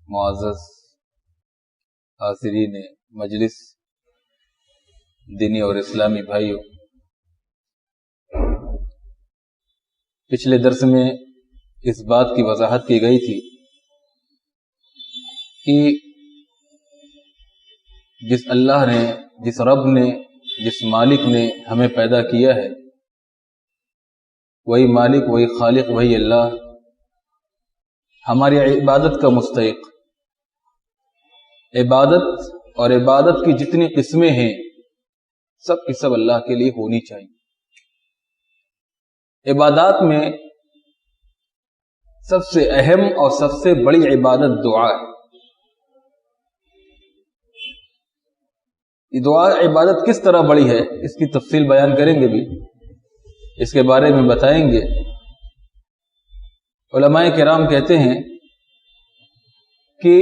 معزز حاضرین مجلس، دینی اور اسلامی بھائیوں، پچھلے درس میں اس بات کی وضاحت کی گئی تھی کہ جس اللہ نے، جس رب نے، جس مالک نے ہمیں پیدا کیا ہے، وہی مالک، وہی خالق، وہی اللہ ہماری عبادت کا مستحق۔ عبادت اور عبادت کی جتنی قسمیں ہیں سب کی سب اللہ کے لیے ہونی چاہیے۔ عبادات میں سب سے اہم اور سب سے بڑی عبادت دعا ہے۔ یہ دعا عبادت کس طرح بڑی ہے اس کی تفصیل بیان کریں گے، بھی اس کے بارے میں بتائیں گے۔ علماء کرام کہتے ہیں کہ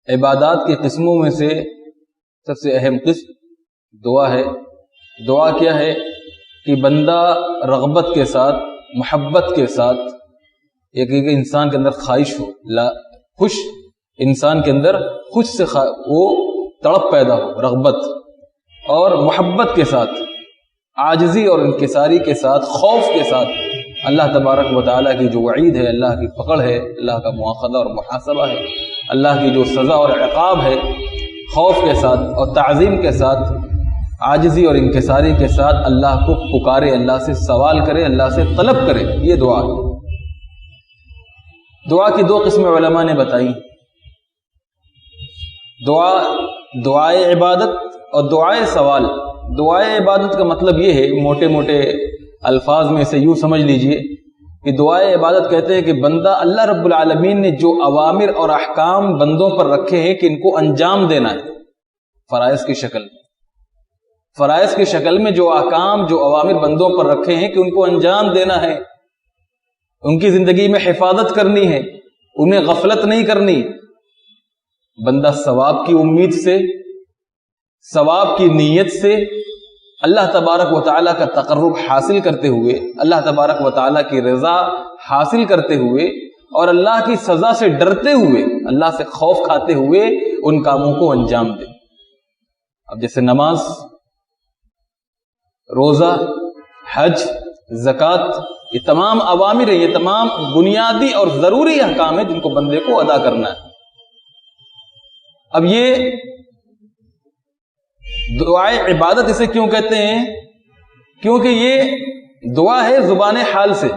عبادات کی قسموں میں سے سب سے اہم قسم دعا ہے۔ دعا کیا ہے کہ بندہ رغبت کے ساتھ، محبت کے ساتھ، ایک انسان کے اندر خواہش ہو، خوش انسان کے اندر خوش سے وہ تڑپ پیدا ہو، رغبت اور محبت کے ساتھ، عاجزی اور انکساری کے ساتھ، خوف کے ساتھ اللہ تبارک و تعالیٰ کی جو وعید ہے، اللہ کی پکڑ ہے، اللہ کا مواخذہ اور محاسبہ ہے، اللہ کی جو سزا اور عقاب ہے، خوف کے ساتھ اور تعظیم کے ساتھ، عاجزی اور انکساری کے ساتھ اللہ کو پکارے، اللہ سے سوال کرے، اللہ سے طلب کرے، یہ دعا ہے۔ دعا کی دو قسمیں علماء نے بتائی، دعائے عبادت اور دعائے سوال۔ دعائے عبادت کا مطلب یہ ہے، موٹے موٹے الفاظ میں سے یوں سمجھ لیجئے کہ دعائے عبادت کہتے ہیں کہ بندہ، اللہ رب العالمین نے جو اوامر اور احکام بندوں پر رکھے ہیں کہ ان کو انجام دینا ہے، فرائض کی شکل میں، فرائض کی شکل میں جو احکام، جو اوامر بندوں پر رکھے ہیں کہ ان کو انجام دینا ہے، ان کی زندگی میں حفاظت کرنی ہے، انہیں غفلت نہیں کرنی۔ بندہ ثواب کی امید سے، ثواب کی نیت سے، اللہ تبارک و تعالیٰ کا تقرب حاصل کرتے ہوئے، اللہ تبارک و تعالیٰ کی رضا حاصل کرتے ہوئے اور اللہ کی سزا سے ڈرتے ہوئے، اللہ سے خوف کھاتے ہوئے ان کاموں کو انجام دے۔ اب جیسے نماز، روزہ، حج، زکوٰۃ، یہ تمام اوامر ہیں، یہ تمام بنیادی اور ضروری احکام ہیں جن کو بندے کو ادا کرنا ہے۔ اب یہ دعائے عبادت اسے کیوں کہتے ہیں؟ کیونکہ یہ دعا ہے زبان حال سے،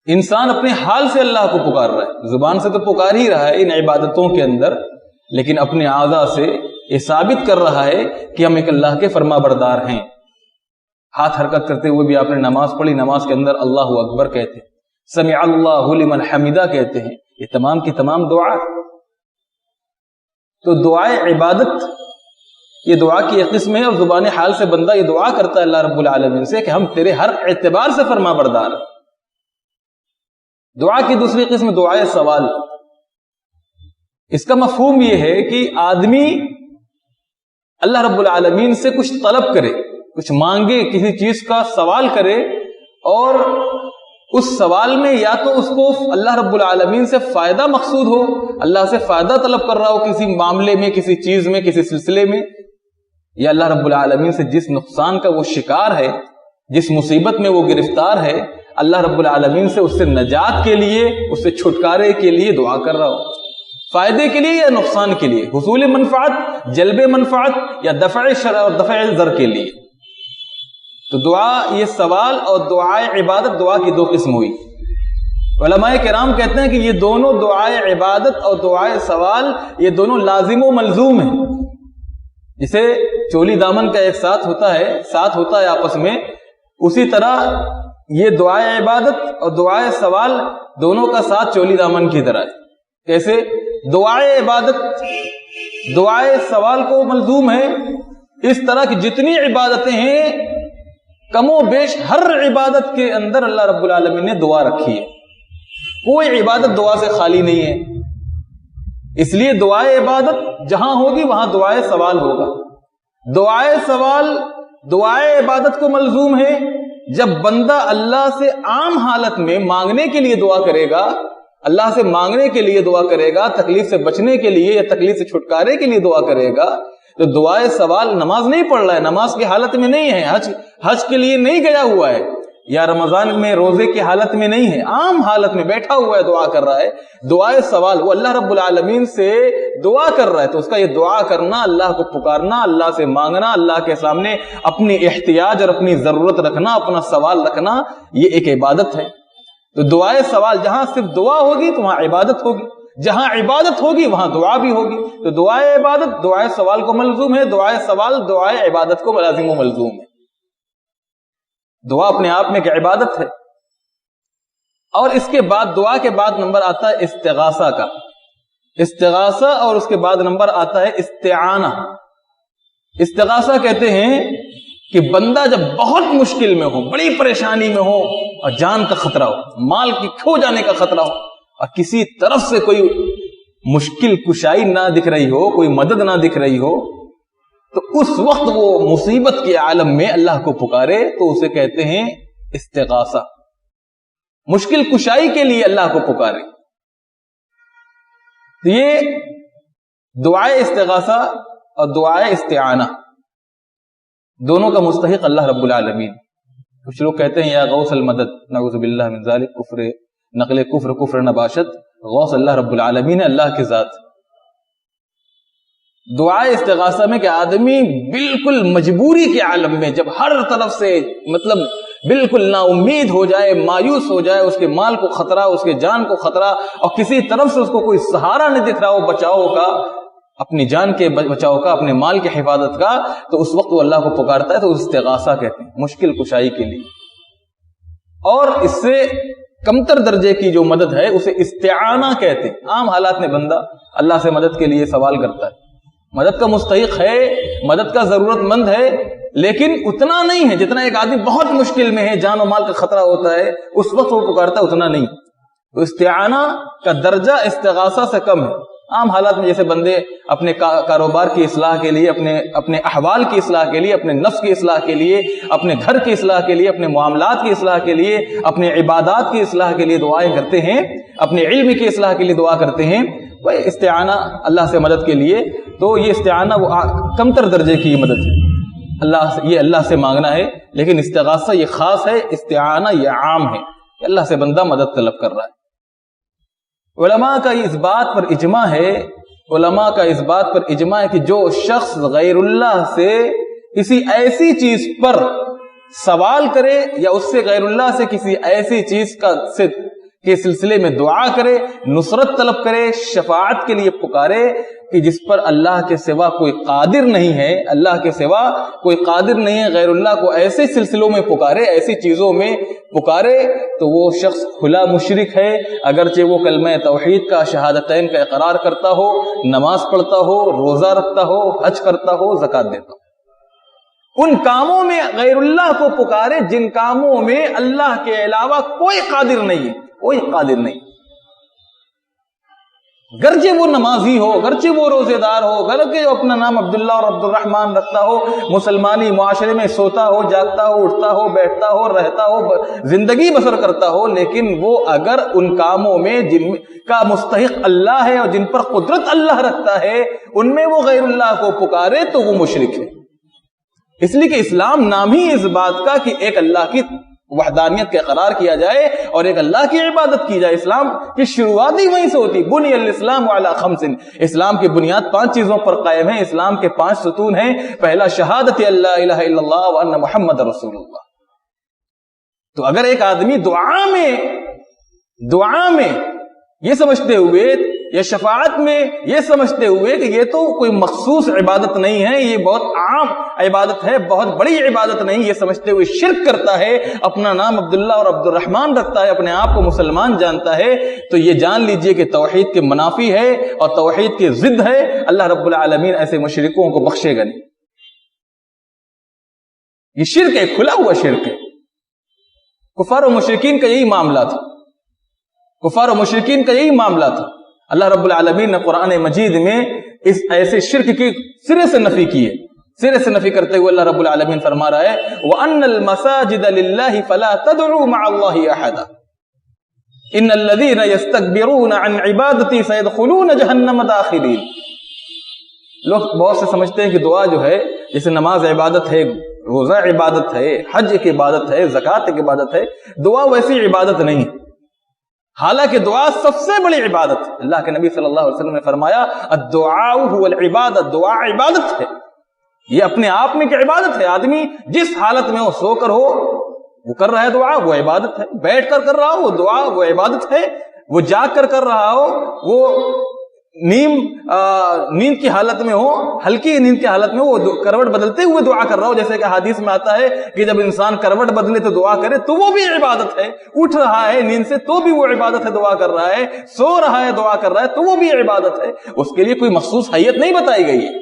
انسان اپنے حال سے اللہ کو پکار رہا ہے، زبان سے تو پکار ہی رہا ہے ان عبادتوں کے اندر، لیکن اپنے اعضاء سے یہ ثابت کر رہا ہے کہ ہم ایک اللہ کے فرما بردار ہیں۔ ہاتھ حرکت کرتے ہوئے بھی آپ نے نماز پڑھی، نماز کے اندر اللہ اکبر کہتے ہیں، سمع اللہ لمن حمدہ کہتے ہیں، یہ تمام کی تمام دعا۔ تو دعائے عبادت یہ دعا کی ایک قسم ہے، اور زبان حال سے بندہ یہ دعا کرتا ہے اللہ رب العالمین سے کہ ہم تیرے ہر اعتبار سے فرما بردار ہیں۔ دعا کی دوسری قسم دعائے سوال۔ اس کا مفہوم یہ ہے کہ آدمی اللہ رب العالمین سے کچھ طلب کرے، کچھ مانگے، کسی چیز کا سوال کرے، اور اس سوال میں یا تو اس کو اللہ رب العالمین سے فائدہ مقصود ہو، اللہ سے فائدہ طلب کر رہا ہو کسی معاملے میں، کسی چیز میں، کسی سلسلے میں، یا اللہ رب العالمین سے جس نقصان کا وہ شکار ہے، جس مصیبت میں وہ گرفتار ہے، اللہ رب العالمین سے اس سے نجات کے لیے، اس سے چھٹکارے کے لیے دعا کر رہا ہو، فائدے کے لیے یا نقصان کے لیے، حصول منفعت، جلب منفعت، یا دفع شر اور دفع ضر کے لیے۔ تو دعا، یہ سوال اور دعائے عبادت، دعا کی دو قسم ہوئی۔ علماء کرام کہتے ہیں کہ یہ دونوں، دعائے عبادت اور دعائے سوال، یہ دونوں لازم و ملزوم ہیں۔ جسے چولی دامن کا ایک ساتھ ہوتا ہے آپس میں، اسی طرح یہ دعائے عبادت اور دعائے سوال دونوں کا ساتھ چولی دامن کی طرح ہے۔ کیسے؟ دعائے عبادت دعائے سوال کو ملزوم ہے، اس طرح کی جتنی عبادتیں ہیں کم و بیش ہر عبادت کے اندر اللہ رب العالمین نے دعا رکھی ہے، کوئی عبادت دعا سے خالی نہیں ہے۔ اس لیے دعائے عبادت جہاں ہوگی وہاں دعائے سوال ہوگا۔ دعائے سوال دعائے عبادت کو ملزوم ہے جب بندہ اللہ سے عام حالت میں مانگنے کے لیے دعا کرے گا، اللہ سے مانگنے کے لیے دعا کرے گا، تکلیف سے بچنے کے لیے یا تکلیف سے چھٹکارے کے لیے دعا کرے گا، تو دعائے سوال نماز نہیں پڑھ رہا ہے، نماز کی حالت میں نہیں ہے، حج کے لیے نہیں گیا ہوا ہے، یا رمضان میں روزے کی حالت میں نہیں ہے، عام حالت میں بیٹھا ہوا ہے، دعا کر رہا ہے، دعائے سوال وہ اللہ رب العالمین سے دعا کر رہا ہے، تو اس کا یہ دعا کرنا، اللہ کو پکارنا، اللہ سے مانگنا، اللہ کے سامنے اپنی احتیاج اور اپنی ضرورت رکھنا، اپنا سوال رکھنا، یہ ایک عبادت ہے۔ تو دعائے سوال جہاں صرف دعا ہوگی تو وہاں عبادت ہوگی، جہاں عبادت ہوگی وہاں دعا بھی ہوگی۔ تو دعائے عبادت دعائے سوال کو ملزوم ہے، دعائے سوال دعائے عبادت کو ملازم و ملزوم ہے۔ دعا اپنے آپ میں ایک عبادت ہے۔ اور اس کے بعد دعا کے بعد نمبر آتا ہے استغاثہ کا، استغاثہ، اور اس کے بعد نمبر آتا ہے استعانہ۔ استغاثہ کہتے ہیں کہ بندہ جب بہت مشکل میں ہو، بڑی پریشانی میں ہو، اور جان کا خطرہ ہو، مال کی کھو جانے کا خطرہ ہو، اور کسی طرف سے کوئی مشکل کشائی نہ دکھ رہی ہو، کوئی مدد نہ دکھ رہی ہو، تو اس وقت وہ مصیبت کے عالم میں اللہ کو پکارے تو اسے کہتے ہیں استغاثہ۔ مشکل کشائی کے لیے اللہ کو پکارے، تو یہ دعائے استغاثہ اور دعائے استعانہ دونوں کا مستحق اللہ رب العالمین۔ کچھ لوگ کہتے ہیں یا غوث المدد، نعوذ باللہ من ذالک، کفر، نقل کفر نباشت، غوث اللہ رب العالمین ہے، اللہ کی ذات۔ دعائے استغاثہ میں کہ آدمی بالکل مجبوری کے عالم میں، جب ہر طرف سے مطلب بالکل نا امید ہو جائے، مایوس ہو جائے، اس کے مال کو خطرہ، اس کے جان کو خطرہ، اور کسی طرف سے اس کو کوئی سہارا نہیں دکھ رہا ہو بچاؤ کا، اپنی جان کے بچاؤ کا، اپنے مال کی حفاظت کا، تو اس وقت وہ اللہ کو پکارتا ہے، تو استغاثہ کہتے ہیں، مشکل کشائی کے لیے۔ اور اس سے کمتر درجے کی جو مدد ہے اسے استعانہ کہتے ہیں۔ عام حالات میں بندہ اللہ سے مدد کے لیے سوال کرتا ہے، مدد کا مستحق ہے، مدد کا ضرورت مند ہے، لیکن اتنا نہیں ہے جتنا ایک آدمی بہت مشکل میں ہے، جان و مال کا خطرہ ہوتا ہے، اس وقت وہ پکارتا ہے، اتنا نہیں۔ تو استعانہ کا درجہ استغاثہ سے کم ہے۔ عام حالات میں جیسے بندے اپنے کاروبار کی اصلاح کے لیے، اپنے احوال کی اصلاح کے لیے، اپنے نفس کی اصلاح کے لیے، اپنے گھر کی اصلاح کے لیے، اپنے معاملات کی اصلاح کے لیے، اپنے عبادات کی اصلاح کے لیے دعائیں کرتے ہیں، اپنے علم کی اصلاح کے لیے دعا کرتے ہیں، وہ استعانہ اللہ سے مدد کے لیے، تو یہ استعانہ وہ کمتر درجے کی مدد ہے، یہ اللہ سے مانگنا ہے۔ لیکن استغاثہ یہ خاص ہے، استعانہ یہ عام ہے کہ اللہ سے بندہ مدد طلب کر رہا ہے۔ علماء کا اس بات پر اجماع ہے، علماء کا اس بات پر اجماع ہے کہ جو شخص غیر اللہ سے کسی ایسی چیز پر سوال کرے یا اس سے غیر اللہ سے کسی ایسی چیز کے سلسلے میں دعا کرے، نصرت طلب کرے، شفاعت کے لیے پکارے کہ جس پر اللہ کے سوا کوئی قادر نہیں ہے، اللہ کے سوا کوئی قادر نہیں ہے، غیر اللہ کو ایسے سلسلوں میں پکارے، ایسی چیزوں میں پکارے، تو وہ شخص کھلا مشرک ہے، اگرچہ وہ کلمہ توحید کا، شہادتین کا اقرار کرتا ہو، نماز پڑھتا ہو، روزہ رکھتا ہو، حج کرتا ہو، زکات دیتا ہو۔ ان کاموں میں غیر اللہ کو پکارے جن کاموں میں اللہ کے علاوہ کوئی قادر نہیں ہے، کوئی قادر نہیں، گرچہ وہ نمازی ہو، گرچہ وہ روزے دار ہو، گرچہ وہ اپنا نام عبداللہ اور عبد الرحمن رکھتا ہو، مسلمانی معاشرے میں سوتا ہو، جاگتا ہو، اٹھتا ہو، بیٹھتا ہو، رہتا ہو، زندگی بسر کرتا ہو، لیکن وہ اگر ان کاموں میں جن کا مستحق اللہ ہے اور جن پر قدرت اللہ رکھتا ہے ان میں وہ غیر اللہ کو پکارے تو وہ مشرک ہے۔ اس لیے کہ اسلام نام ہی اس بات کا کہ ایک اللہ کی وحدانیت کا اقرار کیا جائے اور ایک اللہ کی عبادت کی جائے۔ اسلام کی شروعات ہی وہیں سے ہوتی، بنی الاسلام علی خمس، اسلام کی بنیاد 5 چیزوں پر قائم ہے، اسلام کے 5 ستون ہیں۔ پہلا شہادت اللہ الہ الا اللہ وان محمد رسول اللہ۔ تو اگر ایک آدمی دعا میں یہ سمجھتے ہوئے یا شفاعت میں یہ سمجھتے ہوئے کہ یہ تو کوئی مخصوص عبادت نہیں ہے، یہ بہت عام عبادت ہے، بہت بڑی عبادت نہیں، یہ سمجھتے ہوئے شرک کرتا ہے، اپنا نام عبداللہ اور عبد الرحمن رکھتا ہے، اپنے آپ کو مسلمان جانتا ہے، تو یہ جان لیجئے کہ توحید کے منافی ہے اور توحید کے ضد ہے۔ اللہ رب العالمین ایسے مشرکوں کو بخشے گا نہیں۔ یہ شرک ہے، کھلا ہوا شرک ہے۔ کفار و مشرکین کا یہی معاملہ تھا، کفار و مشرکین کا یہی معاملہ تھا۔ اللہ رب العالمین نے قرآن مجید میں اس ایسے شرک کی سرے سے نفی کی ہے، سرے سے نفی کرتے ہوئے اللہ رب العالمین فرما رہا ہے وَأَنَّ الْمَسَاجِدَ لِلَّهِ فَلَا تَدْعُوا مَعَ اللَّهِ أَحَدًا، ان الذین یستکبرون عن عبادتی سیدخلون جہنم داخرین. لوگ بہت سے سمجھتے ہیں کہ دعا جو ہے جیسے نماز عبادت ہے، روزہ عبادت ہے، حج کی عبادت ہے، زکوٰۃ کی عبادت ہے، دعا ویسی عبادت نہیں ہے. حالانکہ دعا سب سے بڑی عبادت ہے. اللہ کے نبی صلی اللہ علیہ وسلم نے فرمایا الدعاء هو العبادت، دعا عبادت ہے. یہ اپنے آپ میں کی عبادت ہے. آدمی جس حالت میں ہو، سو کر ہو وہ کر رہا ہے دعا، وہ عبادت ہے. بیٹھ کر کر رہا ہو وہ دعا، وہ عبادت ہے. وہ جاگ کر رہا ہو، وہ نیند کی حالت میں ہو، ہلکی نیند کی حالت میں وہ کروٹ بدلتے ہوئے دعا کر رہا ہو. جیسے کہ حدیث میں آتا ہے کہ جب انسان کروٹ بدلے تو دعا کرے تو وہ بھی عبادت ہے. اٹھ رہا ہے نیند سے تو بھی وہ عبادت ہے، دعا کر رہا ہے. سو رہا ہے دعا کر رہا ہے تو وہ بھی عبادت ہے. اس کے لیے کوئی مخصوص حیت نہیں بتائی گئی ہے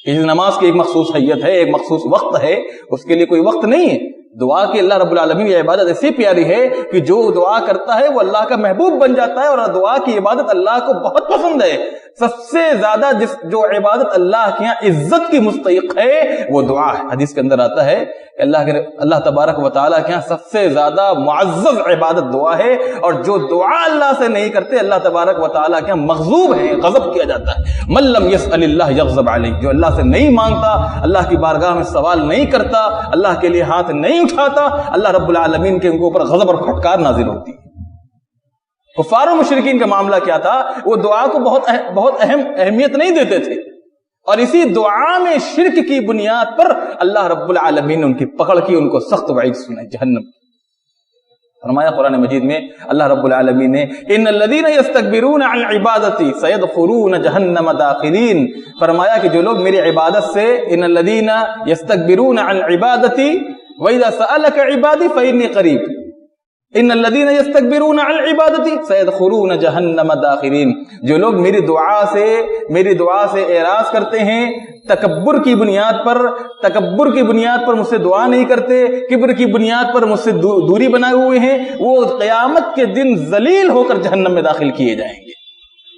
کہ نماز کی ایک مخصوص حیت ہے، ایک مخصوص وقت ہے. اس کے لیے کوئی وقت نہیں ہے. دعا کی اللہ رب العالمین یہ عبادت ایسی پیاری ہے کہ جو دعا کرتا ہے وہ اللہ کا محبوب بن جاتا ہے. اور دعا کی عبادت اللہ کو بہت پسند ہے. سب سے زیادہ جو عبادت اللہ کے یہاں عزت کی مستحق ہے وہ دعا ہے. حدیث کے اندر آتا ہے کہ اللہ تبارک و تعالیٰ کے یہاں سب سے زیادہ معزز عبادت دعا ہے. اور جو دعا اللہ سے نہیں کرتے اللہ تبارک و تعالیٰ کے یہاں مغضوب ہے، غضب کیا جاتا ہے. من لم یسأل اللہ یغضب علیہ، جو اللہ سے نہیں مانگتا، اللہ کی بارگاہ میں سوال نہیں کرتا، اللہ کے لیے ہاتھ نہیں اٹھاتا، اللہ رب العالمین کے ان کے اوپر غضب اور پھٹکار نازل ہوتی ہے. کفار و مشرکین کا معاملہ کیا تھا؟ وہ دعا کو بہت اہمیت نہیں دیتے تھے، اور اسی دعا میں شرک کی بنیاد پر اللہ رب العالمین نے ان کی پکڑ کی، ان کو سخت وعید سنائی جہنم. فرمایا قرآن مجید میں اللہ رب العالمین نے ان الذین یستکبرون عن عبادتی سیدخلون جہنم داخرین. فرمایا کہ جو لوگ میری عبادت سے، ان الذین یستکبرون عن عبادتی وَإِذَا سَأَلَكَ عِبَادِي فَإِنِّي قَرِيبٌ ان الذین یستکبرون عن عبادتی سیدخلون جہنم داخرین. جو لوگ میری دعا سے اعراض کرتے ہیں، تکبر کی بنیاد پر مجھ سے دعا نہیں کرتے، کبر کی بنیاد پر مجھ سے دوری بنائے ہوئے ہیں، وہ قیامت کے دن ذلیل ہو کر جہنم میں داخل کیے جائیں گے.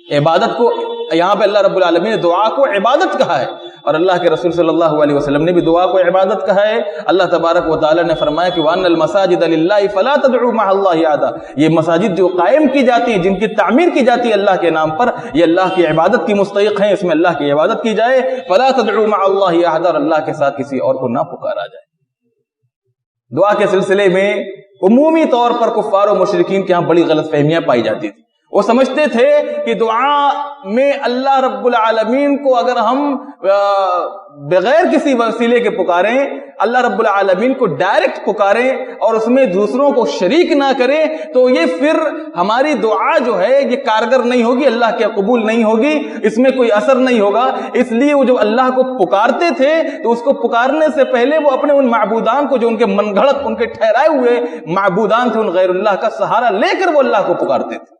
عبادت کو یہاں پہ اللہ رب العالمین نے دعا کو عبادت کہا ہے، اور اللہ کے رسول صلی اللہ علیہ وسلم نے بھی دعا کو عبادت کہا ہے. اللہ تبارک و تعالی نے فرمایا کہ وَأَنَّ الْمَسَاجِدَ لِلَّهِ فَلَا تَدْعُوا مَعَ اللَّهِ أَحَدًا. یہ مساجد جو قائم کی جاتی ہیں، جن کی تعمیر کی جاتی ہے اللہ کے نام پر، یہ اللہ کی عبادت کی مستحق ہیں، اس میں اللہ کی عبادت کی جائے. فَلَا تَدْعُوا مَعَ اللَّهِ أَحَدًا، اللہ کے ساتھ کسی اور کو نہ پکارا جائے. دعا کے سلسلے میں عمومی طور پر کفار و مشرکین کے ہاں بڑی غلط فہمیاں پائی جاتی تھی. وہ سمجھتے تھے کہ دعا میں اللہ رب العالمین کو اگر ہم بغیر کسی وسیلے کے پکاریں، اللہ رب العالمین کو ڈائریکٹ پکاریں اور اس میں دوسروں کو شریک نہ کریں، تو یہ پھر ہماری دعا جو ہے یہ کارگر نہیں ہوگی، اللہ کے قبول نہیں ہوگی، اس میں کوئی اثر نہیں ہوگا. اس لیے وہ جو اللہ کو پکارتے تھے تو اس کو پکارنے سے پہلے وہ اپنے ان معبودان کو، جو ان کے من گھڑت، ان کے ٹھہرائے ہوئے معبودان تھے، ان غیر اللہ کا سہارا لے کر وہ اللہ کو پکارتے تھے.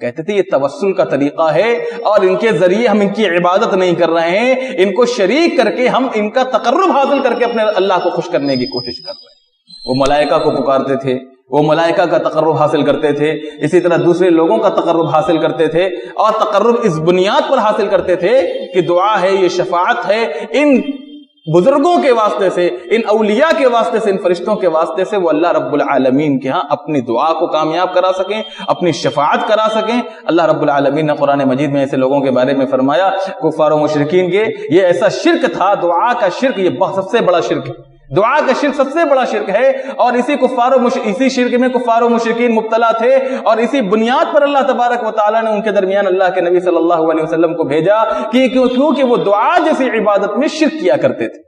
کہتے تھے یہ توسل کا طریقہ ہے اور ان کے ذریعے ہم ان کی عبادت نہیں کر رہے ہیں، ان کو شریک کر کے ہم ان کا تقرب حاصل کر کے اپنے اللہ کو خوش کرنے کی کوشش کر رہے ہیں. وہ ملائکہ کو پکارتے تھے، وہ ملائکہ کا تقرب حاصل کرتے تھے، اسی طرح دوسرے لوگوں کا تقرب حاصل کرتے تھے، اور تقرب اس بنیاد پر حاصل کرتے تھے کہ دعا ہے، یہ شفاعت ہے، ان بزرگوں کے واسطے سے، ان اولیاء کے واسطے سے، ان فرشتوں کے واسطے سے وہ اللہ رب العالمین کے ہاں اپنی دعا کو کامیاب کرا سکیں، اپنی شفاعت کرا سکیں. اللہ رب العالمین نے قرآن مجید میں ایسے لوگوں کے بارے میں فرمایا، کفار و مشرکین کے یہ ایسا شرک تھا، دعا کا شرک، یہ سب سے بڑا شرک ہے. دعا کا شرک سب سے بڑا شرک ہے، اور اسی شرک میں کفار و مشرکین مبتلا تھے، اور اسی بنیاد پر اللہ تبارک و تعالیٰ نے ان کے درمیان اللہ کے نبی صلی اللہ علیہ وسلم کو بھیجا کہ کیونکہ وہ دعا جیسی عبادت میں شرک کیا کرتے تھے.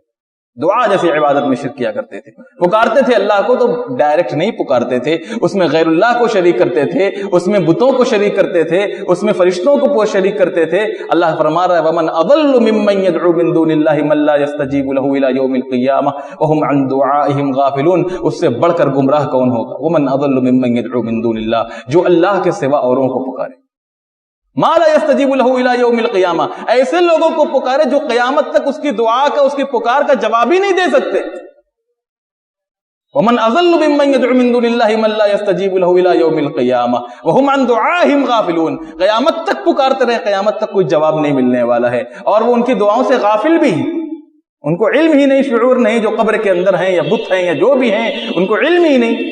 دعا جیسی عبادت میں شرک کیا کرتے تھے، پکارتے تھے اللہ کو تو ڈائریکٹ نہیں پکارتے تھے، اس میں غیر اللہ کو شریک کرتے تھے، اس میں بتوں کو شریک کرتے تھے، اس میں فرشتوں کو شریک کرتے تھے. اللہ فرما رہا ہے وَمَنْ أَضَلُّ مِمَّنْ يَدْعُو مِن دُونِ اللَّهِ مَن لَّا يَسْتَجِيبُ لَهُ إِلَى يَوْمِ الْقِيَامَةِ وَهُمْ عَن دُعَائِهِمْ غَافِلُونَ. اس سے بڑھ کر گمراہ کون ہوگا؟ وَمَنْ أَضَلُّ مِمَّنْ يَدْعُو مِن دُونِ اللَّهِ، جو اللہ کے سوا اوروں کو پکارے. ما لا يستجيب له الى يوم القيامه، ایسے لوگوں کو پکارے جو قیامت تک اس کی دعا کا، اس کی پکار کا جواب ہی نہیں دے سکتے. ومن اضل ممن يدعو من دون الله من لا يستجيب له الى يوم القيامه وهم عن دعائهم غافلون. قیامت تک پکارتے رہے، قیامت تک کوئی جواب نہیں ملنے والا ہے، اور وہ ان کی دعاؤں سے غافل بھی ہیں، ان کو علم ہی نہیں، شعور نہیں. جو قبر کے اندر ہیں یا بت ہیں یا جو بھی ہیں، ان کو علم ہی نہیں.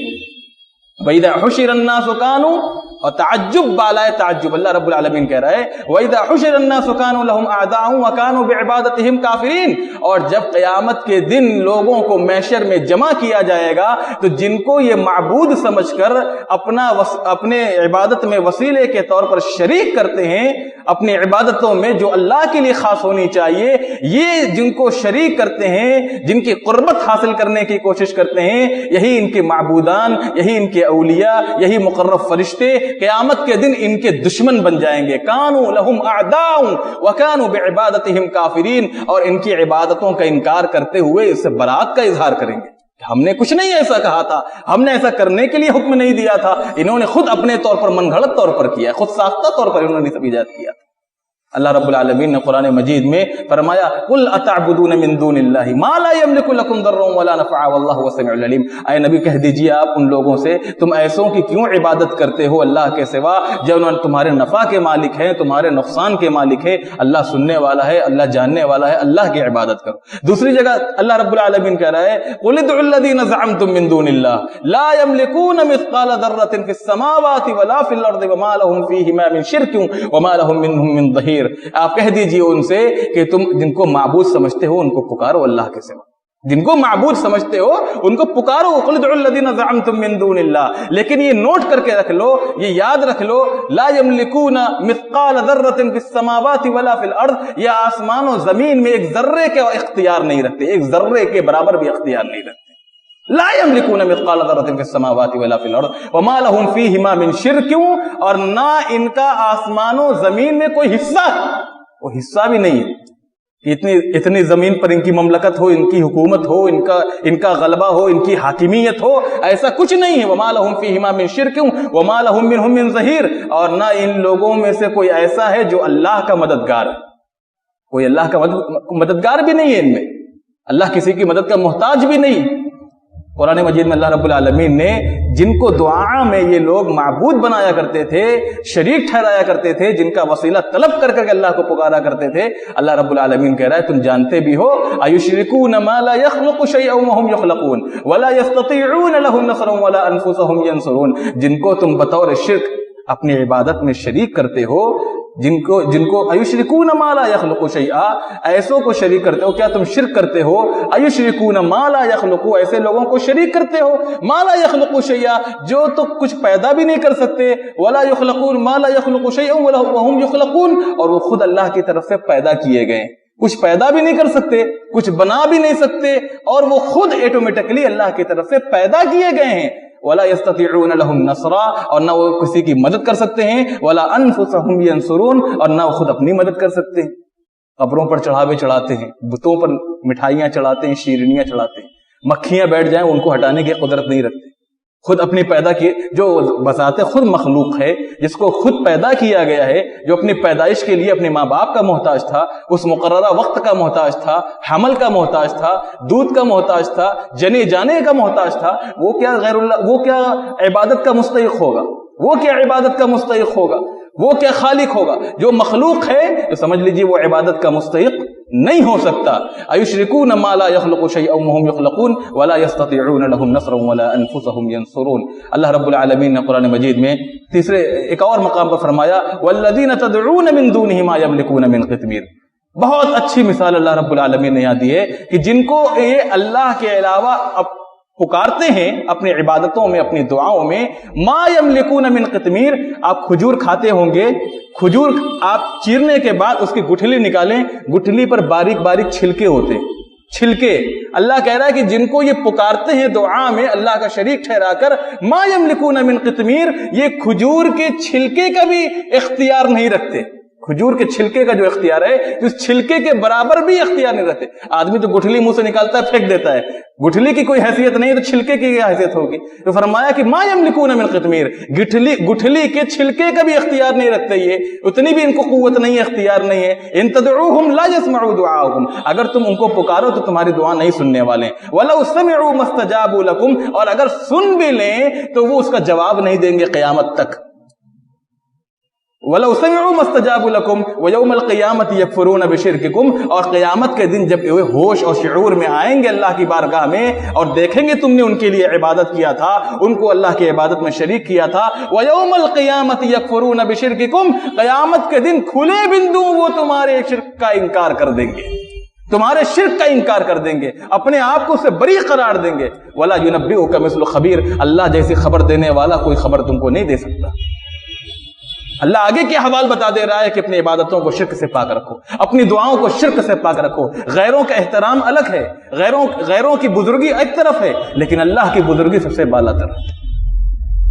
وَإِذَا حُشِرَ النَّاسُ كَانُوا اور تعجب بالائے تعجب اللہ رب العالمین کہہ رہا ہے وَإِذَا حُشِرَ النَّاسُ كَانُوا لَهُمْ أَعْدَاءً وَكَانُوا بِعِبَادَتِهِمْ كَافِرِينَ، اور جب قیامت کے دن لوگوں کو محشر میں جمع کیا جائے گا تو جن کو یہ معبود سمجھ کر اپنے عبادت میں وسیلے کے طور پر شریک کرتے ہیں، اپنی عبادتوں میں جو اللہ کے لیے خاص ہونی چاہیے، یہ جن کو شریک کرتے ہیں، جن کی قربت حاصل کرنے کی کوشش کرتے ہیں، یہی ان کے معبودان، یہی ان کے اولیاء، یہی مقرب فرشتے قیامت کے دن ان کے دشمن بن جائیں گے۔ کانوا لہم اعداء وکانوا بعبادتہم کافرین، اور ان کی عبادتوں کا انکار کرتے ہوئے اس سے برات کا اظہار کریں گے، ہم نے کچھ نہیں ایسا کہا تھا، ہم نے ایسا کرنے کے لیے حکم نہیں دیا تھا، انہوں نے خود اپنے طور پر من گھڑت طور پر کیا، خود ساختہ طور پر انہوں نے سب ایجاد کیا۔ اللہ رب العالمین نے قرآن مجید میں فرمایا قل اتعبدون من دون اللہ ما لا یملک لکم ضرا ولا نفعا واللہ هو السمیع العلیم، اے نبی کہہ دیجئے آپ ان لوگوں سے تم ایسوں کی کیوں عبادت کرتے ہو اللہ کے سوا جو تمہارے نفع کے مالک ہیں، تمہارے نقصان کے مالک ہیں، اللہ سننے والا ہے، اللہ جاننے والا ہے، اللہ کی عبادت کرو۔ دوسری جگہ اللہ رب العالمین کہہ رہا ہے قل ادعوا الذین زعمتم من دون اللہ لا یملکون مثقال ذرۃ فی السماوات ولا فی الارض وما لهم فیہما من شرک وما لهم منهم من ظہیر، آپ کہہ دیجئے ان سے کہ تم جن کو معبود سمجھتے ہو ان کو پکارو اللہ کے سوا، جن کو معبود سمجھتے ہو ان کو پکارو، قل ادعوا الذین زعمتم من دون اللہ، لیکن یہ نوٹ کر کے رکھ لو، یہ یاد رکھ لو، لا یملکون مثقال ذرۃ فی السماوات ولا فی الارض، یہ آسمان و زمین میں ایک ذرے کا اختیار نہیں رکھتے، ایک ذرے کے برابر بھی اختیار نہیں رکھتے۔ لا یملکون مثقال ذرۃ فی السماوات ولا فی الارض وما لهم فیہما من شرک، اور نہ ان کا آسمان و زمین میں کوئی حصہ، وہ حصہ بھی نہیں ہے، اتنی زمین پر ان کی مملکت ہو، ان کی حکومت ہو، ان کا غلبہ ہو، ان کی حاکمیت ہو، ایسا کچھ نہیں ہے۔ وما لهم فیہما من شرک وما لهم منهم من ظہیر، اور نہ ان لوگوں میں سے کوئی ایسا ہے جو اللہ کا مددگار ہے، کوئی اللہ کا مددگار بھی نہیں ہے، ان میں اللہ کسی کی مدد کا محتاج بھی نہیں۔ قرآن مجید میں اللہ رب العالمین نے جن کو دعا میں یہ لوگ معبود بنایا کرتے تھے، شریک ٹھہرایا کرتے تھے، جن کا وسیلہ طلب کر کے اللہ کو پکارا کرتے تھے، اللہ رب العالمین کہہ رہا ہے تم جانتے بھی ہو ایشرکون ما لا یخلق شیئا وهم یخلقون ولا یستطیعون لهم نصرا ولا انفسهم ینصرون، جن کو تم بطور شرک اپنی عبادت میں شریک کرتے ہو، جن کو ایشرکون ما لا یخلق شیئا، ایسوں کو شریک کرتے ہو، کیا تم شرک کرتے ہو؟ ایشرکون ما لا یخلق، ایسے لوگوں کو شریک کرتے ہو، ما لا یخلق شیئا، جو تو کچھ پیدا بھی نہیں کر سکتے، ولا یخلقون ما لا یخلق شیئا وهم یخلقون، اور وہ خود اللہ کی طرف سے پیدا کیے گئے، کچھ پیدا بھی نہیں کر سکتے، کچھ بنا بھی نہیں سکتے، اور وہ خود ایٹومیٹکلی اللہ کی طرف سے پیدا کیے گئے ہیں۔ ولا یستطیعون لهم نصرا، اور نہ وہ کسی کی مدد کر سکتے ہیں، ولا انفسهم ینصرون، اور نہ وہ خود اپنی مدد کر سکتے ہیں۔ قبروں پر چڑھاوے چڑھاتے ہیں، بتوں پر مٹھائیاں چڑھاتے ہیں، شیرینیاں چڑھاتے ہیں، مکھیاں بیٹھ جائیں ان کو ہٹانے کی قدرت نہیں رکھتے، خود اپنی پیدا کی جو بذات خود مخلوق ہے، جس کو خود پیدا کیا گیا ہے، جو اپنی پیدائش کے لیے اپنے ماں باپ کا محتاج تھا، اس مقررہ وقت کا محتاج تھا، حمل کا محتاج تھا، دودھ کا محتاج تھا، جنے جانے کا محتاج تھا، وہ کیا غیر اللہ، وہ کیا عبادت کا مستحق ہوگا؟ وہ کیا عبادت کا مستحق ہوگا؟ وہ کیا خالق ہوگا؟ جو مخلوق ہے تو سمجھ لیجیے وہ عبادت کا مستحق نہیں ہو سکتا۔ ایشرکون ما لا یخلق شیئا وهم یخلقون ولا یستطیعون لهم نصرا ولا انفسهم ینصرون۔ اللہ رب العالمین نے قرآن مجید میں تیسرے ایک اور مقام پر فرمایا والذین تدعون من دونه ما یملکون من قطمیر۔ بہت اچھی مثال اللہ رب العالمین نے یہاں دی ہے کہ جن کو یہ اللہ کے علاوہ پکارتے ہیں اپنی عبادتوں میں، اپنی دعاؤں میں، ما یملکون من قطمیر، آپ کھجور کھاتے ہوں گے، کھجور آپ چیرنے کے بعد اس کی گٹھلی نکالیں، گٹھلی پر باریک باریک چھلکے ہوتے ہیں، چھلکے۔ اللہ کہہ رہا ہے کہ جن کو یہ پکارتے ہیں دعا میں اللہ کا شریک ٹھہرا کر، ما یملکون من قطمیر، یہ کھجور کے چھلکے کا بھی اختیار نہیں رکھتے۔ کھجور کے چھلکے کا جو اختیار ہے، اس چھلکے کے برابر بھی اختیار نہیں رہتے۔ آدمی تو گٹھلی منہ سے نکالتا ہے پھینک دیتا ہے، گٹھلی کی کوئی حیثیت نہیں ہے تو چھلکے کی کیا حیثیت ہوگی؟ تو فرمایا کہ ما یملکون من قطمیر، گٹھلی کے چھلکے کا بھی اختیار نہیں رکھتے، یہ اتنی بھی ان کو قوت نہیں ہے، اختیار نہیں ہے۔ ان تدعوہم لا يسمعوا دعاءکم، اگر تم ان کو پکارو تو تمہاری دعا نہیں سننے والے ہیں۔ ولو سمعوا ما استجابوا لکم، اور اگر سن بھی لیں تو وہ اس کا جواب نہیں دیں گے قیامت تک۔ وَلَوْ سَمِعُوا مَا اسْتَجَابُوا لَكُمْ وَيَوْمَ الْقِيَامَةِ يَكْفُرُونَ بِشِرْكِكُمْ، اور قیامت کے دن جب وہ ہوش اور شعور میں آئیں گے اللہ کی بارگاہ میں اور دیکھیں گے تم نے ان کے لیے عبادت کیا تھا، ان کو اللہ کی عبادت میں شریک کیا تھا، وَيَوْمَ الْقِيَامَةِ يَكْفُرُونَ بِشِرْكِكُمْ، قیامت کے دن کھلے بندوں وہ تمہارے شرک کا انکار کر دیں گے، تمہارے شرک کا انکار کر دیں گے، اپنے آپ کو اس سے بری قرار دیں گے۔ وَلَا يُنَبِّئُكَ مِثْلُ خَبِيرٍ، اللہ جیسی خبر دینے والا کوئی خبر تم کو نہیں دے سکتا۔ اللہ آگے کیا حوال بتا دے رہا ہے کہ اپنی عبادتوں کو شرک سے پاک رکھو، اپنی دعاؤں کو شرک سے پاک رکھو۔ غیروں کا احترام الگ ہے، غیروں کی بزرگی ایک طرف ہے، لیکن اللہ کی بزرگی سب سے بالا تر ہے۔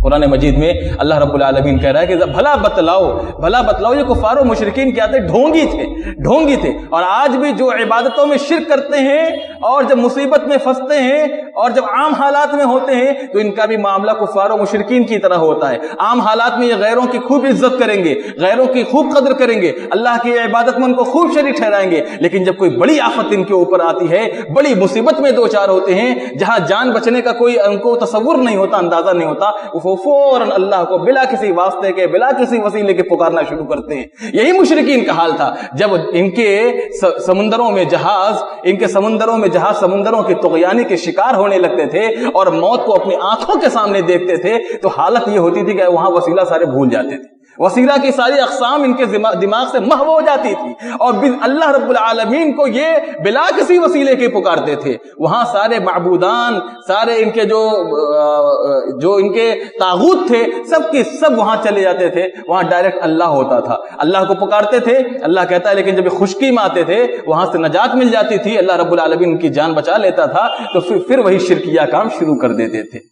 قرآن مجید میں اللہ رب العالمین کہہ رہا ہے کہ بھلا بتلاؤ، یہ کفار و مشرکین کیا تھے؟ ڈھونگی تھے، اور آج بھی جو عبادتوں میں شرک کرتے ہیں اور جب مصیبت میں پھنستے ہیں اور جب عام حالات میں ہوتے ہیں تو ان کا بھی معاملہ کفار و مشرکین کی طرح ہوتا ہے۔ عام حالات میں یہ غیروں کی خوب عزت کریں گے، غیروں کی خوب قدر کریں گے، اللہ کی عبادت میں ان کو خوب شریک ٹھہرائیں گے، لیکن جب کوئی بڑی آفت ان کے اوپر آتی ہے، بڑی مصیبت میں دو چار ہوتے ہیں جہاں جان بچنے کا کوئی ان کو تصور نہیں ہوتا، اندازہ نہیں ہوتا، فوراً اللہ کو بلا کسی واسطے کے، بلا کسی وسیلے کے پکارنا شروع کرتے ہیں۔ یہی مشرکین کا حال تھا جب ان کے سمندروں میں جہاز سمندروں کی طغیانی کے شکار ہونے لگتے تھے اور موت کو اپنی آنکھوں کے سامنے دیکھتے تھے تو حالت یہ ہوتی تھی کہ وہاں وسیلہ سارے بھول جاتے تھے، وسیلہ کی ساری اقسام ان کے دماغ سے محو ہو جاتی تھی، اور اللہ رب العالمین کو یہ بلا کسی وسیلے کے پکارتے تھے۔ وہاں سارے معبودان، سارے ان کے جو ان کے طاغوت تھے، سب کے سب وہاں چلے جاتے تھے، وہاں ڈائریکٹ اللہ ہوتا تھا، اللہ کو پکارتے تھے، اللہ کہتا ہے، لیکن جب خشکی میں آتے تھے وہاں سے نجات مل جاتی تھی، اللہ رب العالمین ان کی جان بچا لیتا تھا، تو پھر وہی شرکیہ کام شروع کر دیتے تھے،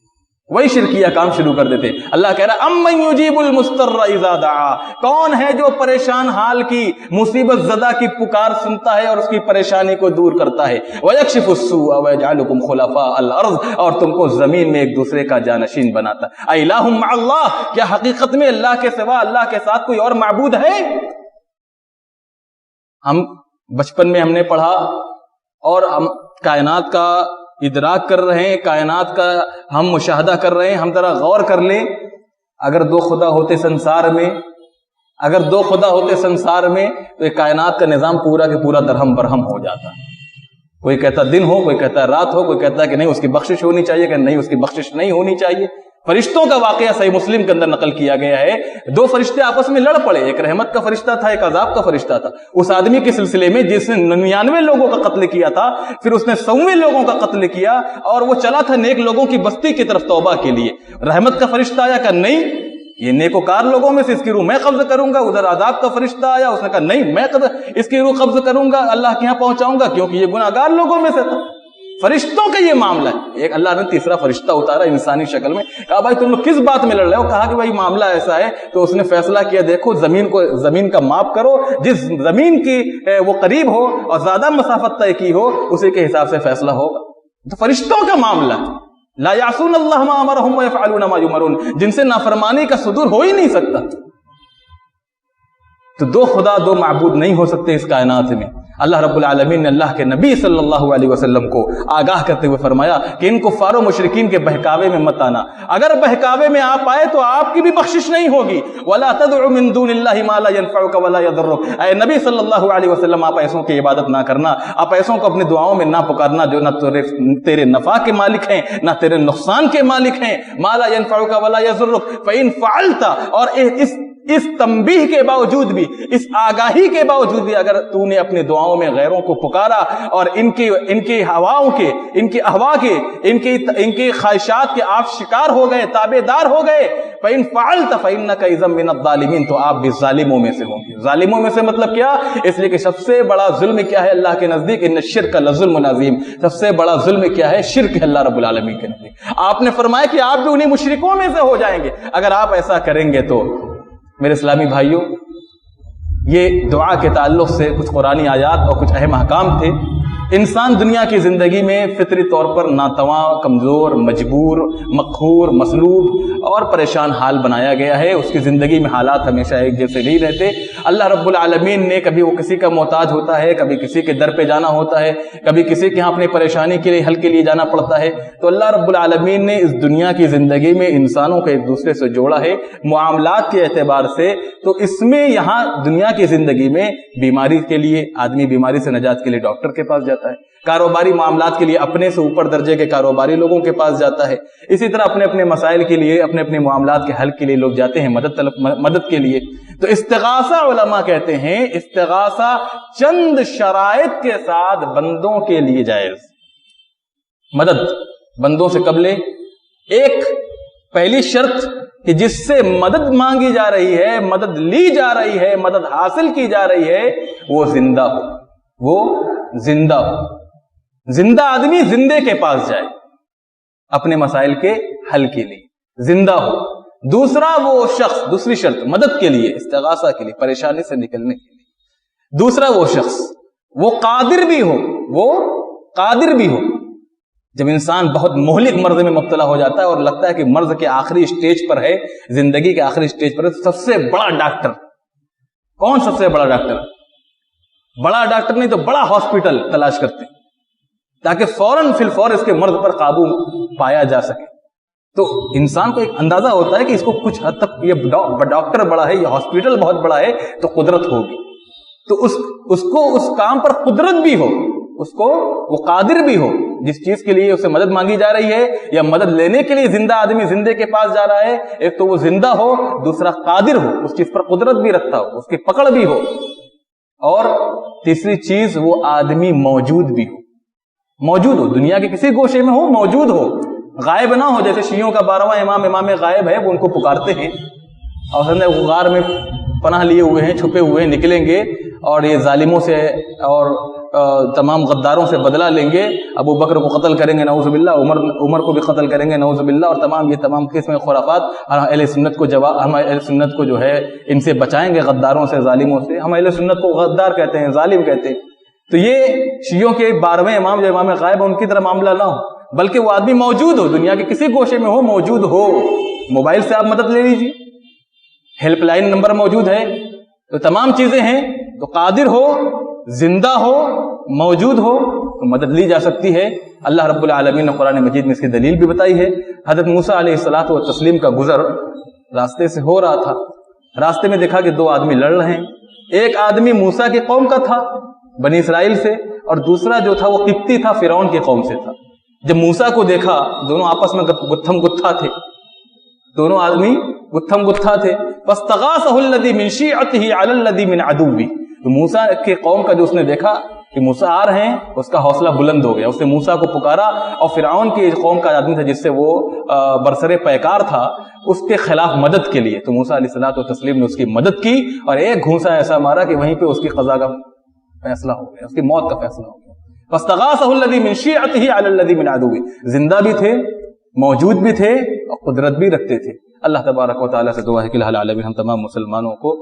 اللہ کہہ رہا امن یجیب المضطر اذا دعا، کون ہے جو پریشان حال کی، مصیبت زدہ کی پکار سنتا ہے اور اس کی پریشانی کو دور کرتا ہے، ویکشف السوء ویجعلکم خلفاء الارض، اور تم کو زمین میں ایک دوسرے کا جانشین بناتا ہے۔ الہ مع اللہ، کیا حقیقت میں اللہ کے سوا، اللہ کے ساتھ کوئی اور معبود ہے؟ ہم بچپن میں ہم نے پڑھا اور ہم کائنات کا ادراک کر رہے ہیں، کائنات کا ہم مشاہدہ کر رہے ہیں۔ ہم ذرا غور کر لیں، اگر دو خدا ہوتے سنسار میں تو یہ کائنات کا نظام پورا کے پورا درہم برہم ہو جاتا۔ کوئی کہتا دن ہو، کوئی کہتا رات ہو، کوئی کہتا کہ نہیں اس کی بخشش ہونی چاہیے، کہ نہیں اس کی بخشش نہیں ہونی چاہیے۔ فرشتوں کا واقعہ صحیح مسلم کے اندر نقل کیا گیا ہے، دو فرشتے آپس میں لڑ پڑے، ایک رحمت کا فرشتہ تھا، ایک عذاب کا فرشتہ تھا۔ اس آدمی کے سلسلے میں جس نے 99 لوگوں کا قتل کیا تھا، پھر اس نے 100 لوگوں کا قتل کیا اور وہ چلا تھا نیک لوگوں کی بستی کی طرف توبہ کے لیے۔ رحمت کا فرشتہ آیا کہ نہیں، یہ نیکوکار لوگوں میں سے اس کی روح میں قبض کروں گا۔ ادھر عذاب کا فرشتہ آیا، اس نے کہا نہیں، میں اس کی روح قبض کروں گا، اللہ کے یہاں پہنچاؤں گا، کیونکہ یہ گناہگار لوگوں میں سے تھا۔ فرشتوں کا یہ معاملہ ہے۔ ایک اللہ نے تیسرا فرشتہ اتارا انسانی شکل میں، کہا بھائی تم لوگ کس بات میں لڑ رہے ہو؟ کہا کہ بھائی معاملہ ایسا ہے، تو اس نے فیصلہ کیا، دیکھو زمین کا ماپ کرو، جس زمین کی وہ قریب ہو اور زیادہ مسافت طے کی ہو اسی کے حساب سے فیصلہ ہوگا۔ تو فرشتوں کا معاملہ ہے، لا یعصون اللہ ما امرهم ویفعلون ما یؤمرون، جن سے نافرمانی کا صدور ہو ہی نہیں سکتا۔ تو دو خدا، دو معبود نہیں ہو سکتے اس کائنات میں۔ اللہ رب العالمین نے اللہ کے نبی صلی اللہ علیہ وسلم کو آگاہ کرتے ہوئے فرمایا کہ ان کفار و مشرکین کے بہکاوے میں مت آنا، اگر بہکاوے میں آپ آئے تو آپ کی بھی بخشش نہیں ہوگی۔ وَلَا تَدْعُ مِن دُونِ اللَّهِ مَا لَا يَنفَعُكَ وَلَا يَضُرُّكَ، اے نبی صلی اللہ علیہ وسلم آپ ایسوں کی عبادت نہ کرنا، آپ ایسوں کو اپنی دعاؤں میں نہ پکارنا جو نہ تیرے نفع کے مالک ہیں نہ تیرے نقصان کے مالک ہیں۔ مَا لَا يَنفَعُكَ وَلَا يَضُرُّكَ فَإِن فَعَلْتَ، اور اس تنبیہ کے باوجود بھی، اس آگاہی کے باوجود بھی اگر تو نے اپنے دعاؤں میں غیروں کو پکارا اور ان کی ہواؤں کے، ان کی اہوا کے، ان کی خواہشات کے آپ شکار ہو گئے، تابع دار ہو گئے، فَإِن فَعَلْتَ فَإِنَّكَ إِذًا مِنَ الظَّالِمِينَ، تو آپ بھی ظالموں میں سے ہوں گے۔ ظالموں میں سے مطلب کیا؟ اس لیے کہ سب سے بڑا ظلم کیا ہے اللہ کے نزدیک؟ ان الشرک لظلم عظیم، سب سے بڑا ظلم کیا ہے؟ شرک ہے اللہ رب العالمین کے نزدیک۔ آپ نے فرمایا کہ آپ بھی انہیں مشرکوں میں سے ہو جائیں گے اگر آپ ایسا کریں گے تو۔ میرے اسلامی بھائیوں، یہ دعا کے تعلق سے کچھ قرآنی آیات اور کچھ اہم احکام تھے۔ انسان دنیا کی زندگی میں فطری طور پر ناتواں، کمزور، مجبور، مقہور، مصلوب اور پریشان حال بنایا گیا ہے. اس کی زندگی میں حالات ہمیشہ ایک جیسے نہیں رہتے. اللہ رب العالمین نے کبھی وہ کسی کا محتاج ہوتا ہے، کبھی کسی کے در پہ جانا ہوتا ہے، کبھی کسی کے یہاں اپنی پریشانی کے لیے حل کے لیے جانا پڑتا ہے. تو اللہ رب العالمین نے اس دنیا کی زندگی میں انسانوں کو ایک دوسرے سے جوڑا ہے معاملات کے اعتبار سے. تو اس میں یہاں دنیا کی زندگی میں بیماری کے لیے آدمی بیماری سے نجات کے لیے ڈاکٹر کے پاس جاتا ہے، کاروباری معاملات کے لیے اپنے سے اوپر درجے کے کاروباری لوگوں کے پاس جاتا ہے. اسی طرح اپنے اپنے مسائل کے لیے، اپنے اپنے معاملات کے حل کے لیے لوگ جاتے ہیں مدد کے لیے. تو استغاثہ علماء کہتے ہیں استغاثہ چند شرائط کے ساتھ بندوں کے لیے جائز. مدد بندوں سے کب لے؟ ایک پہلی شرط کہ جس سے مدد مانگی جا رہی ہے، مدد لی جا رہی ہے، مدد حاصل کی جا رہی ہے، وہ زندہ ہو. وہ زندہ ہو. زندہ آدمی زندے کے پاس جائے اپنے مسائل کے حل کے لیے، زندہ ہو. دوسرا وہ شخص، دوسری شرط مدد کے لیے، استغاثہ کے لیے، پریشانی سے نکلنے کے لیے. دوسرا وہ شخص وہ قادر بھی ہو، وہ قادر بھی ہو. جب انسان بہت مہلک مرض میں مبتلا ہو جاتا ہے اور لگتا ہے کہ مرض کے آخری سٹیج پر ہے، زندگی کے آخری سٹیج پر ہے، سب سے بڑا ڈاکٹر کون؟ سب سے بڑا ڈاکٹر، بڑا ڈاکٹر نہیں تو بڑا ہاسپٹل تلاش کرتے ہیں تاکہ فوراً فی الفور اس کے مرض پر قابو پایا جا سکے. تو انسان کو ایک اندازہ ہوتا ہے کہ اس کو کچھ حد تک یہ ڈاکٹر بڑا ہے، یہ ہاسپٹل بہت بڑا ہے تو قدرت ہوگی. تو اس کو اس کام پر قدرت بھی ہو، اس کو وہ قادر بھی ہو جس چیز کے لیے اسے مدد مانگی جا رہی ہے یا مدد لینے کے لیے زندہ آدمی زندے کے پاس جا رہا ہے. ایک تو وہ زندہ ہو، دوسرا قادر ہو، اس چیز پر قدرت بھی رکھتا ہو، اس کی پکڑ بھی ہو، اور تیسری چیز وہ آدمی موجود بھی ہو. موجود ہو، دنیا کے کسی گوشے میں ہو، موجود ہو، غائب نہ ہو. جیسے شیعوں کا 12واں امام غائب ہے، وہ ان کو پکارتے ہیں اور غار میں پناہ لیے ہوئے ہیں، چھپے ہوئے ہیں، نکلیں گے اور یہ ظالموں سے اور تمام غداروں سے بدلہ لیں گے. ابو بکر کو قتل کریں گے نعوذ باللہ، عمر کو بھی قتل کریں گے نعوذ باللہ، اور تمام قسم خرافات. ہم اہل سنت کو جو ہے ان سے بچائیں گے، غداروں سے، ظالموں سے. ہم اہل سنت کو غدار کہتے ہیں، ظالم کہتے ہیں. تو یہ شیعوں کے 12ویں امام جو امام غائب ان کی طرح معاملہ نہ ہو، بلکہ وہ آدمی موجود ہو، دنیا کے کسی گوشے میں ہو، موجود ہو. موبائل سے آپ مدد لے لیجیے، ہیلپ لائن نمبر موجود ہے، تو تمام چیزیں ہیں. تو قادر ہو، زندہ ہو، موجود ہو تو مدد لی جا سکتی ہے. اللہ رب العالمین نے قرآن مجید میں اس کی دلیل بھی بتائی ہے. حضرت موسیٰ علیہ الصلوۃ والتسلیم کا گزر راستے سے ہو رہا تھا. راستے میں دیکھا کہ 2 آدمی لڑ رہے ہیں. ایک آدمی موسیٰ کی قوم کا تھا، بنی اسرائیل سے، اور دوسرا جو تھا وہ قبطی تھا، فرعون کی قوم سے تھا. جب موسیٰ کو دیکھا، دونوں آپس میں گتھم گتھا تھے، دونوں آدمی گتھم گتھا تھے. فاستغاثہ الذی من شیعتہ علی الذی من عدوہ. تو موسیٰ کے قوم کا جو اس نے دیکھا کہ موسیٰ آ رہے ہیں، اس کا حوصلہ بلند ہو گیا. اس نے موسیٰ کو پکارا، اور فرعون کی قوم کا آدمی تھا جس سے وہ برسر پیکار تھا، اس کے خلاف مدد کے لیے. تو موسیٰ علیہ الصلوۃ والتسلیم نے اس کی مدد کی اور ایک گھونسا ایسا مارا کہ وہیں پہ اس کی قضا کا فیصلہ ہو گیا، اس کی موت کا فیصلہ ہو گیا. فاستغاثہ الذی من شیعتہ علی الذی من عدوہ. زندہ بھی تھے، موجود بھی تھے، اور قدرت بھی رکھتے تھے. اللہ تبارک و تعالیٰ سے دعا ہے کہ الہ العالمین ہم تمام مسلمانوں کو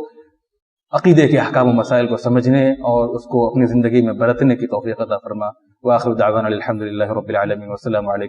عقیدے کے احکام و مسائل کو سمجھنے اور اس کو اپنی زندگی میں برتنے کی توفیق عطا فرما. وآخر دعوانا الحمد للہ رب العالمین، والسلام علیکم.